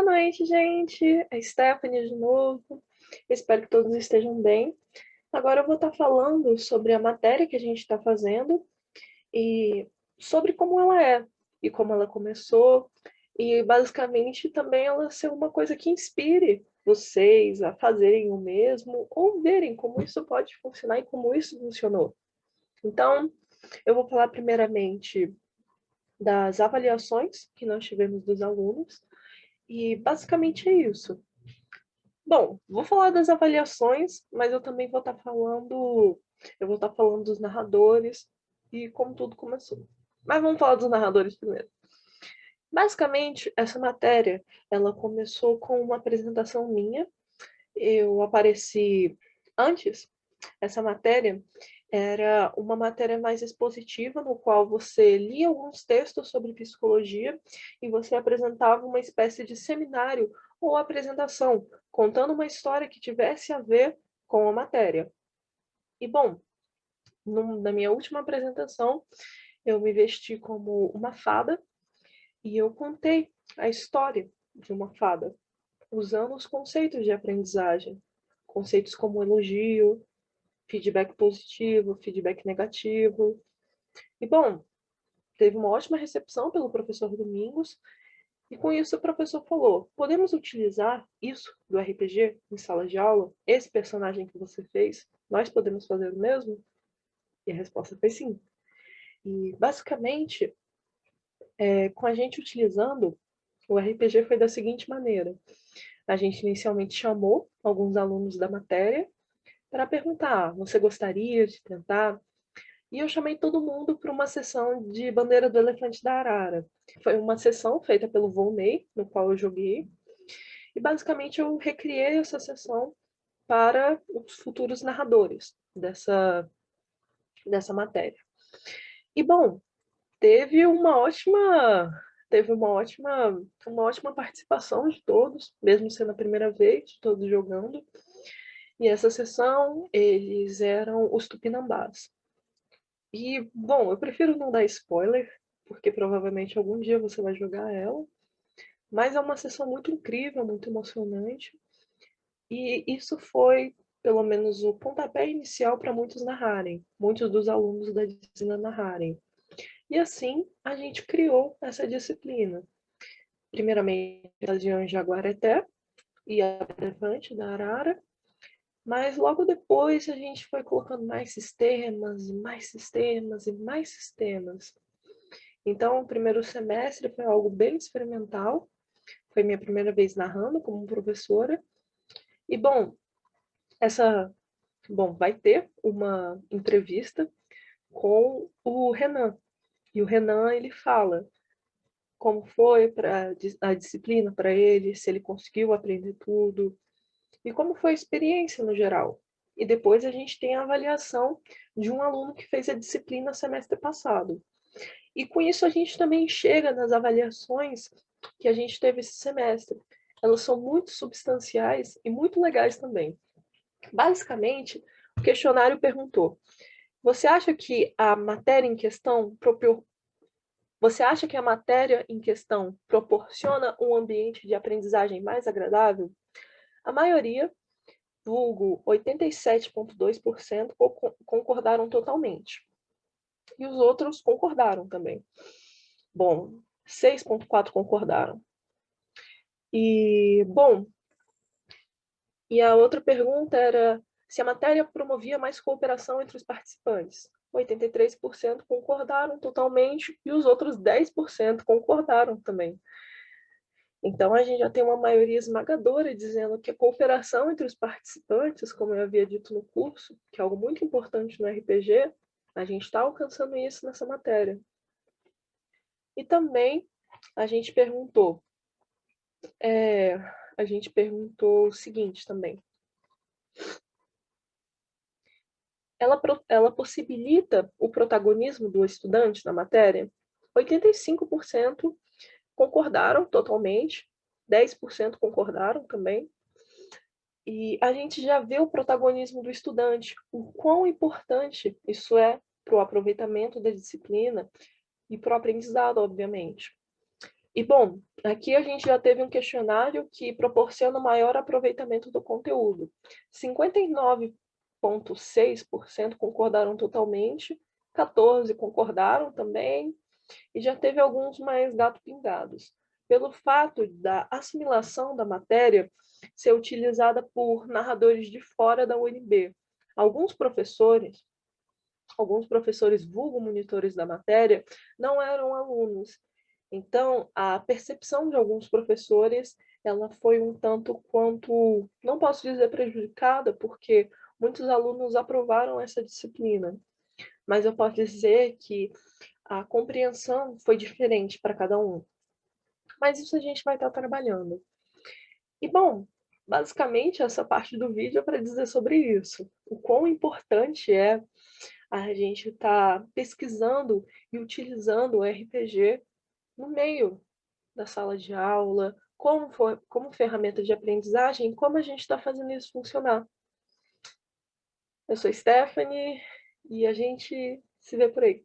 noite, gente. É Stephanie de novo. Espero que todos estejam bem. Agora eu vou estar falando sobre a matéria que a gente está fazendo e sobre como ela é e como ela começou e basicamente também ela ser uma coisa que inspire vocês a fazerem o mesmo ou verem como isso pode funcionar e como isso funcionou. Então, eu vou falar primeiramente das avaliações que nós tivemos dos alunos e basicamente é isso. Bom, vou falar das avaliações, mas eu também vou estar falando dos narradores e como tudo começou. Mas vamos falar dos narradores primeiro. Basicamente, essa matéria, ela começou com uma apresentação minha. Eu apareci antes. Essa matéria era uma matéria mais expositiva, no qual você lia alguns textos sobre psicologia e você apresentava uma espécie de seminário ou apresentação, contando uma história que tivesse a ver com a matéria. E, bom, na minha última apresentação, eu me vesti como uma fada e eu contei a história de uma fada, usando os conceitos de aprendizagem, conceitos como elogio, feedback positivo, feedback negativo. E, bom, teve uma ótima recepção pelo professor Domingos, e com isso o professor falou: podemos utilizar isso do RPG em sala de aula? Esse personagem que você fez, nós podemos fazer o mesmo? E a resposta foi sim. E, basicamente, com a gente utilizando, o RPG foi da seguinte maneira. A gente inicialmente chamou alguns alunos da matéria para perguntar: você gostaria de tentar? E eu chamei todo mundo para uma sessão de Bandeira do Elefante da Arara. Foi uma sessão feita pelo Volney, no qual eu joguei. E basicamente eu recriei essa sessão para os futuros narradores dessa matéria. E bom, teve uma ótima participação de todos, mesmo sendo a primeira vez, todos jogando. E essa sessão, eles eram os Tupinambás. E, bom, eu prefiro não dar spoiler, porque provavelmente algum dia você vai jogar ela. Mas é uma sessão muito incrível, muito emocionante. E isso foi, pelo menos, o pontapé inicial para muitos narrarem, muitos dos alunos da disciplina narrarem. E assim a gente criou essa disciplina. Primeiramente, a região Jaguareté e a Elefante da Arara, mas logo depois a gente foi colocando mais sistemas, mais sistemas e mais sistemas. Então, o primeiro semestre foi algo bem experimental. Foi minha primeira vez narrando como professora. E, vai ter uma entrevista com o Renan. E o Renan, ele fala como foi a disciplina para ele, se ele conseguiu aprender tudo, e como foi a experiência no geral. E depois a gente tem a avaliação de um aluno que fez a disciplina semestre passado. E com isso a gente também chega nas avaliações que a gente teve esse semestre. Elas são muito substanciais e muito legais também. Basicamente, o questionário perguntou: você acha que a matéria em questão proporciona um ambiente de aprendizagem mais agradável? A maioria, vulgo 87,2%, concordaram totalmente. E os outros concordaram também. Bom, 6,4% concordaram. E a outra pergunta era se a matéria promovia mais cooperação entre os participantes. 83% concordaram totalmente e os outros 10% concordaram também. Então, a gente já tem uma maioria esmagadora dizendo que a cooperação entre os participantes, como eu havia dito no curso, que é algo muito importante no RPG, a gente está alcançando isso nessa matéria. E também a gente perguntou o seguinte também. Ela possibilita o protagonismo do estudante na matéria? 85% concordaram totalmente, 10% concordaram também. E a gente já vê o protagonismo do estudante, o quão importante isso é para o aproveitamento da disciplina e para o aprendizado, obviamente. E, bom, aqui a gente já teve um questionário que proporciona maior aproveitamento do conteúdo. 59,6% concordaram totalmente, 14% concordaram também, e já teve alguns mais gato pingados. Pelo fato da assimilação da matéria ser utilizada por narradores de fora da UNB. Alguns professores vulgo monitores da matéria, não eram alunos. Então, a percepção de alguns professores, ela foi um tanto quanto, não posso dizer prejudicada, porque muitos alunos aprovaram essa disciplina, mas eu posso dizer que a compreensão foi diferente para cada um. Mas isso a gente vai estar trabalhando. E, bom, basicamente essa parte do vídeo é para dizer sobre isso. O quão importante é a gente estar pesquisando e utilizando o RPG no meio da sala de aula, como ferramenta de aprendizagem, como a gente está fazendo isso funcionar. Eu sou Stephanie e a gente se vê por aí.